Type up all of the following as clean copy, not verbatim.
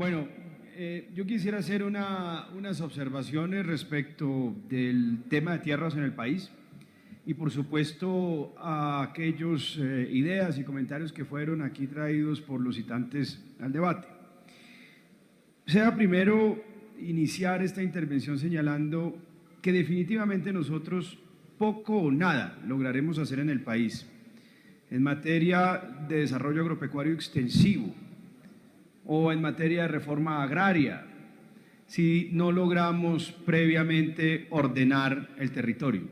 Bueno, yo quisiera hacer unas observaciones respecto del tema de tierras en el país y por supuesto a aquellas ideas y comentarios que fueron aquí traídos por los citantes al debate. Sea primero iniciar esta intervención señalando que definitivamente nosotros poco o nada lograremos hacer en el país en materia de desarrollo agropecuario extensivo o en materia de reforma agraria si no logramos previamente ordenar el territorio.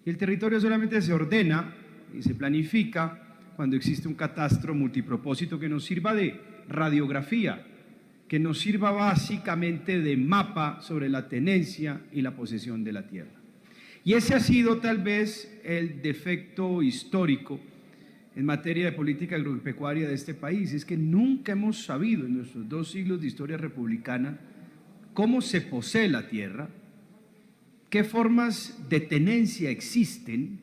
Y el territorio solamente se ordena y se planifica cuando existe un catastro multipropósito que nos sirva de radiografía, que nos sirva básicamente de mapa sobre la tenencia y la posesión de la tierra. Y ese ha sido tal vez el defecto histórico en materia de política agropecuaria de este país, es que nunca hemos sabido en nuestros 2 siglos de historia republicana cómo se posee la tierra, qué formas de tenencia existen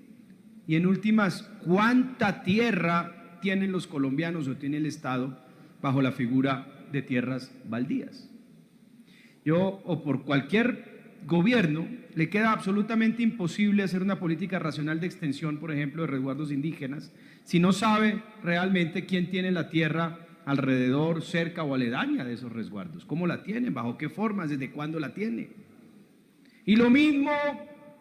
y en últimas, cuánta tierra tienen los colombianos o tiene el Estado bajo la figura de tierras baldías. O por cualquier gobierno le queda absolutamente imposible hacer una política racional de extensión, por ejemplo, de resguardos indígenas, si no sabe realmente quién tiene la tierra alrededor, cerca o aledaña de esos resguardos, cómo la tienen, bajo qué formas, desde cuándo la tiene. Y lo mismo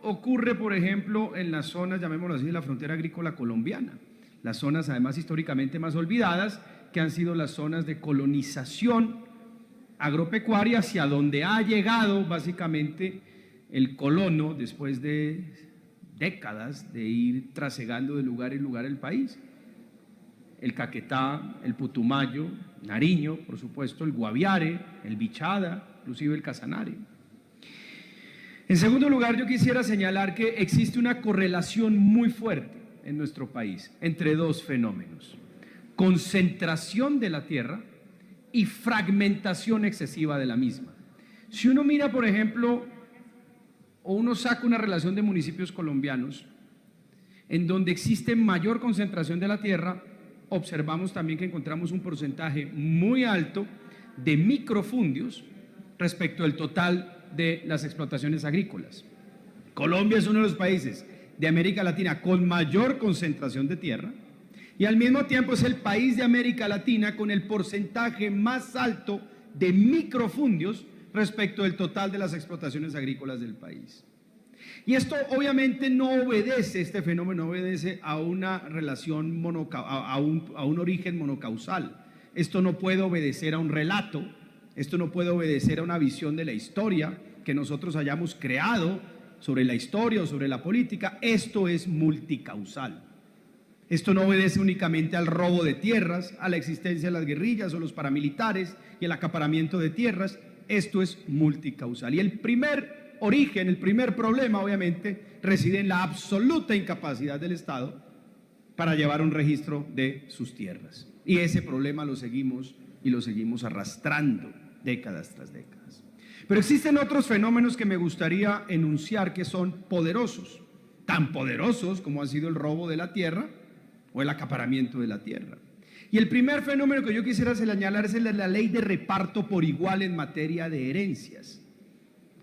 ocurre, por ejemplo, en las zonas, llamémoslo así, de la frontera agrícola colombiana, las zonas además históricamente más olvidadas, que han sido las zonas de colonización agropecuaria hacia donde ha llegado básicamente el colono después de décadas de ir trasegando de lugar en lugar el país. El Caquetá, el Putumayo, Nariño, por supuesto, el Guaviare, el Bichada, inclusive el Casanare. En segundo lugar, yo quisiera señalar que existe una correlación muy fuerte en nuestro país entre 2 fenómenos: concentración de la tierra y fragmentación excesiva de la misma. Si uno mira, por ejemplo, o uno saca una relación de municipios colombianos en donde existe mayor concentración de la tierra, observamos también que encontramos un porcentaje muy alto de microfundios respecto al total de las explotaciones agrícolas. Colombia es uno de los países de América Latina con mayor concentración de tierra y al mismo tiempo es el país de América Latina con el porcentaje más alto de microfundios respecto del total de las explotaciones agrícolas del país. Y esto obviamente no obedece, este fenómeno obedece a una relación a un origen monocausal. Esto no puede obedecer a un relato, esto no puede obedecer a una visión de la historia que nosotros hayamos creado sobre la historia o sobre la política. Esto es multicausal. Esto no obedece únicamente al robo de tierras, a la existencia de las guerrillas o los paramilitares y el acaparamiento de tierras. Esto es multicausal. Y el primer origen, el primer problema, obviamente, reside en la absoluta incapacidad del Estado para llevar un registro de sus tierras. Y ese problema lo seguimos arrastrando décadas tras décadas. Pero existen otros fenómenos que me gustaría enunciar que son poderosos, tan poderosos como ha sido el robo de la tierra o el acaparamiento de la tierra. Y el primer fenómeno que yo quisiera señalar es la ley de reparto por igual en materia de herencias.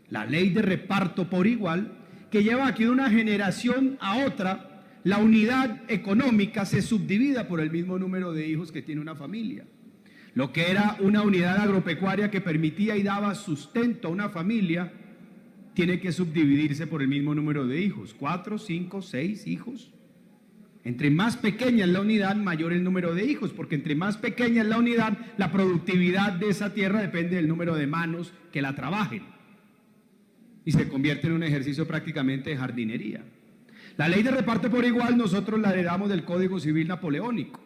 La ley de reparto por igual que lleva aquí de una generación a otra, la unidad económica se subdivida por el mismo número de hijos que tiene una familia. Lo que era una unidad agropecuaria que permitía y daba sustento a una familia, tiene que subdividirse por el mismo número de hijos, 4, 5, 6 hijos. Entre más pequeña es la unidad, mayor el número de hijos, porque entre más pequeña es la unidad, la productividad de esa tierra depende del número de manos que la trabajen. Y se convierte en un ejercicio prácticamente de jardinería. La ley de reparto por igual nosotros la heredamos del Código Civil napoleónico.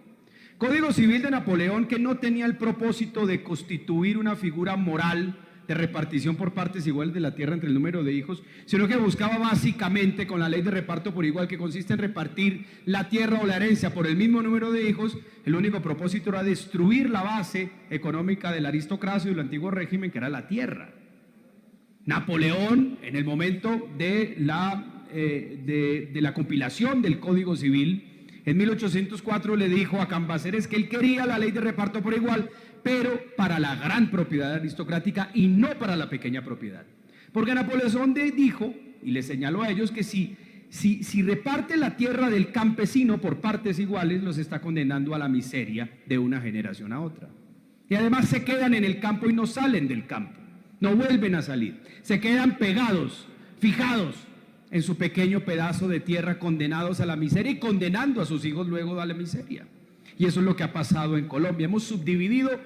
Código Civil de Napoleón que no tenía el propósito de constituir una figura moral de repartición por partes iguales de la tierra entre el número de hijos, sino que buscaba básicamente con la ley de reparto por igual, que consiste en repartir la tierra o la herencia por el mismo número de hijos, el único propósito era destruir la base económica de la aristocracia y del antiguo régimen, que era la tierra. Napoleón, en el momento de la compilación del Código Civil, en 1804 le dijo a Cambaceres que él quería la ley de reparto por igual pero para la gran propiedad aristocrática y no para la pequeña propiedad. Porque Napoleón dijo, y le señaló a ellos, que si reparte la tierra del campesino por partes iguales, los está condenando a la miseria de una generación a otra. Y además se quedan en el campo y no salen del campo, no vuelven a salir, se quedan pegados, fijados en su pequeño pedazo de tierra, condenados a la miseria y condenando a sus hijos luego a la miseria. Y eso es lo que ha pasado en Colombia. Hemos subdividido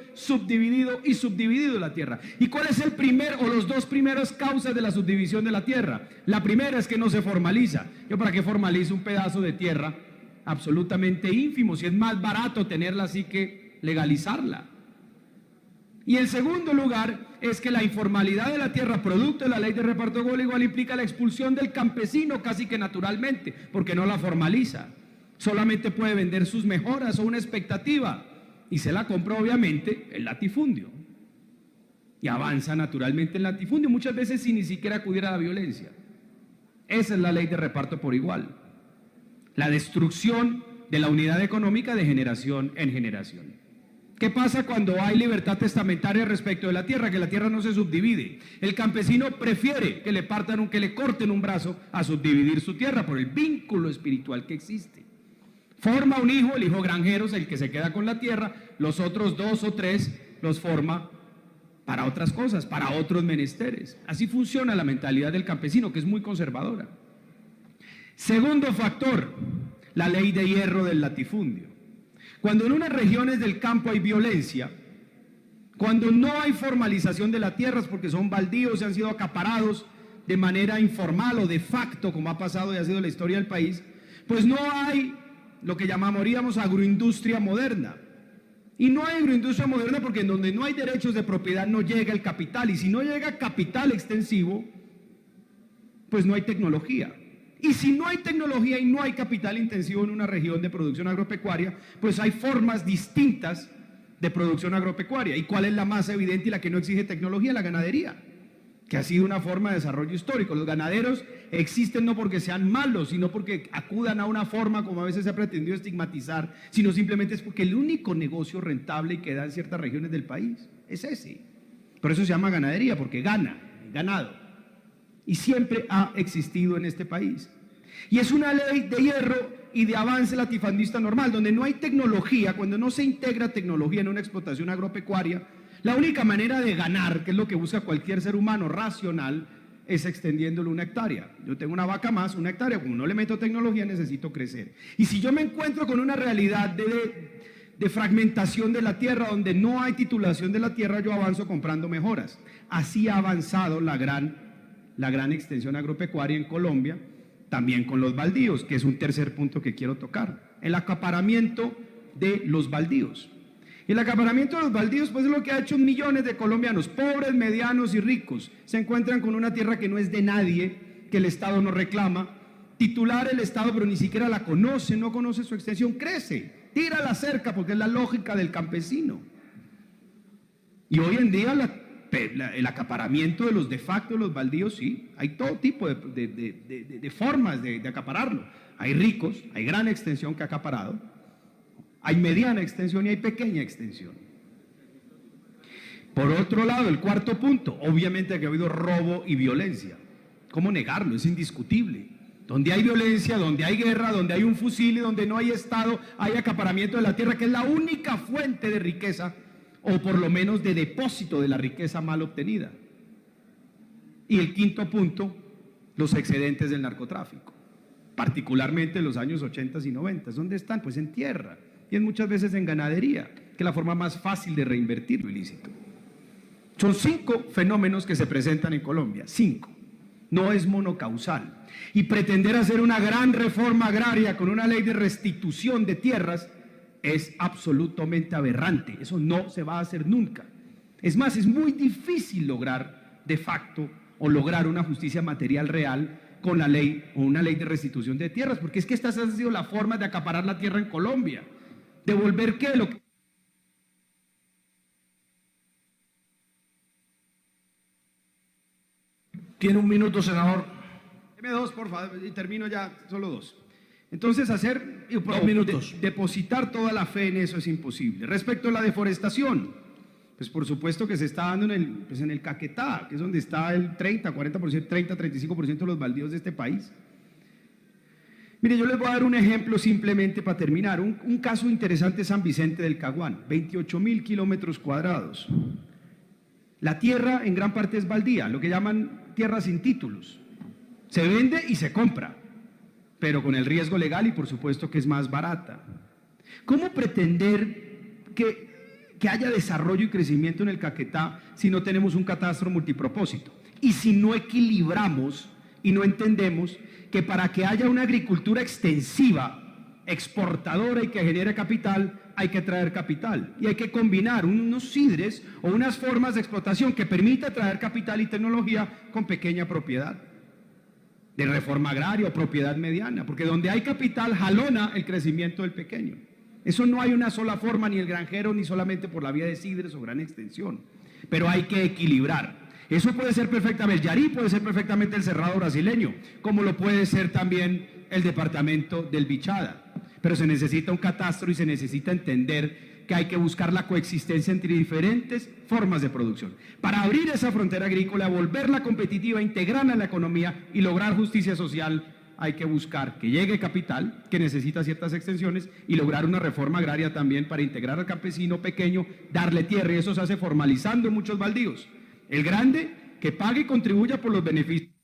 la tierra. ¿Y cuál es el primer o los dos primeros causas de la subdivisión de la tierra? La primera es que no se formaliza. ¿Yo para qué formalizo un pedazo de tierra absolutamente ínfimo si es más barato tenerla así que legalizarla? Y en segundo lugar es que la informalidad de la tierra, producto de la ley de reparto igual, implica la expulsión del campesino casi que naturalmente, porque no la formaliza. Solamente puede vender sus mejoras o una expectativa y se la compra obviamente el latifundio y avanza naturalmente el latifundio, muchas veces sin ni siquiera acudir a la violencia. Esa es la ley de reparto por igual, la destrucción de la unidad económica de generación en generación. ¿Qué pasa cuando hay libertad testamentaria respecto de la tierra? Que la tierra no se subdivide. El campesino prefiere que le corten un brazo a subdividir su tierra por el vínculo espiritual que existe. Forma un hijo, el hijo granjero es el que se queda con la tierra, los otros 2 o 3 los forma para otras cosas, para otros menesteres. Así funciona la mentalidad del campesino, que es muy conservadora. Segundo factor, la ley de hierro del latifundio. Cuando en unas regiones del campo hay violencia, cuando no hay formalización de las tierras porque son baldíos, se han sido acaparados de manera informal o de facto, como ha pasado y ha sido la historia del país, pues no hay lo que llamaríamos agroindustria moderna. Y no hay agroindustria moderna porque en donde no hay derechos de propiedad no llega el capital, y si no llega capital extensivo, pues no hay tecnología. Y si no hay tecnología y no hay capital intensivo en una región de producción agropecuaria, pues hay formas distintas de producción agropecuaria. ¿Y cuál es la más evidente y la que no exige tecnología? La ganadería, que ha sido una forma de desarrollo histórico. Los ganaderos existen no porque sean malos, sino porque acudan a una forma, como a veces se ha pretendido estigmatizar, sino simplemente es porque el único negocio rentable y que da en ciertas regiones del país es ese. Por eso se llama ganadería, porque ganado. Y siempre ha existido en este país. Y es una ley de hierro y de avance latifundista normal, donde no hay tecnología, cuando no se integra tecnología en una explotación agropecuaria, la única manera de ganar, que es lo que busca cualquier ser humano racional, es extendiéndolo 1 hectárea. Yo tengo una vaca más, 1 hectárea, como no le meto tecnología necesito crecer. Y si yo me encuentro con una realidad de fragmentación de la tierra, donde no hay titulación de la tierra, yo avanzo comprando mejoras. Así ha avanzado la gran extensión agropecuaria en Colombia, también con los baldíos, que es un tercer punto que quiero tocar. El acaparamiento de los baldíos. El acaparamiento de los baldíos, pues es lo que ha hecho millones de colombianos, pobres, medianos y ricos. Se encuentran con una tierra que no es de nadie, que el Estado no reclama. Titular el Estado, pero ni siquiera la conoce, no conoce su extensión, crece, tira la cerca, porque es la lógica del campesino. Y hoy en día el acaparamiento de los de facto de los baldíos, sí, hay todo tipo de formas de acapararlo. Hay ricos, hay gran extensión que ha acaparado, hay mediana extensión y hay pequeña extensión. Por otro lado, el cuarto punto, obviamente que ha habido robo y violencia. ¿Cómo negarlo? Es indiscutible. Donde hay violencia, donde hay guerra, donde hay un fusil y donde no hay Estado, hay acaparamiento de la tierra, que es la única fuente de riqueza, o por lo menos de depósito de la riqueza mal obtenida. Y el quinto punto, los excedentes del narcotráfico, particularmente en los años 80 y 90. ¿Dónde están? Pues en tierra, y en muchas veces en ganadería, que es la forma más fácil de reinvertir lo ilícito. Son 5 fenómenos que se presentan en Colombia, 5. No es monocausal. Y pretender hacer una gran reforma agraria con una ley de restitución de tierras es absolutamente aberrante. Eso no se va a hacer nunca. Es más, es muy difícil lograr de facto o lograr una justicia material real con la ley o una ley de restitución de tierras, porque es que estas han sido la forma de acaparar la tierra en Colombia. ¿Devolver qué? Lo que... Tiene 1 minuto, senador. Deme 2, por favor, y termino ya, solo 2. Entonces, 2 minutos. Depositar toda la fe en eso es imposible. Respecto a la deforestación, Pues por supuesto que se está dando en el Caquetá, que es donde está el 30, 40%, 30, 35% de los baldíos de este país. Mire, yo les voy a dar un ejemplo simplemente para terminar. Un caso interesante es San Vicente del Caguán, 28.000 kilómetros cuadrados. La tierra en gran parte es baldía, lo que llaman tierra sin títulos. Se vende y se compra, pero con el riesgo legal y por supuesto que es más barata. ¿Cómo pretender que haya desarrollo y crecimiento en el Caquetá si no tenemos un catastro multipropósito? Y si no equilibramos y no entendemos que para que haya una agricultura extensiva, exportadora y que genere capital, hay que traer capital. Y hay que combinar unos sidres o unas formas de explotación que permita traer capital y tecnología con pequeña propiedad. De reforma agraria o propiedad mediana, porque donde hay capital jalona el crecimiento del pequeño. Eso no hay una sola forma, ni el granjero, ni solamente por la vía de sidres o gran extensión. Pero hay que equilibrar. Eso puede ser perfectamente, el Yarí puede ser perfectamente el Cerrado brasileño, como lo puede ser también el departamento del Bichada. Pero se necesita un catastro y se necesita entender que hay que buscar la coexistencia entre diferentes formas de producción. Para abrir esa frontera agrícola, volverla competitiva, integrarla en la economía y lograr justicia social, hay que buscar que llegue capital, que necesita ciertas extensiones, y lograr una reforma agraria también para integrar al campesino pequeño, darle tierra, y eso se hace formalizando muchos baldíos. El grande, que pague y contribuya por los beneficios.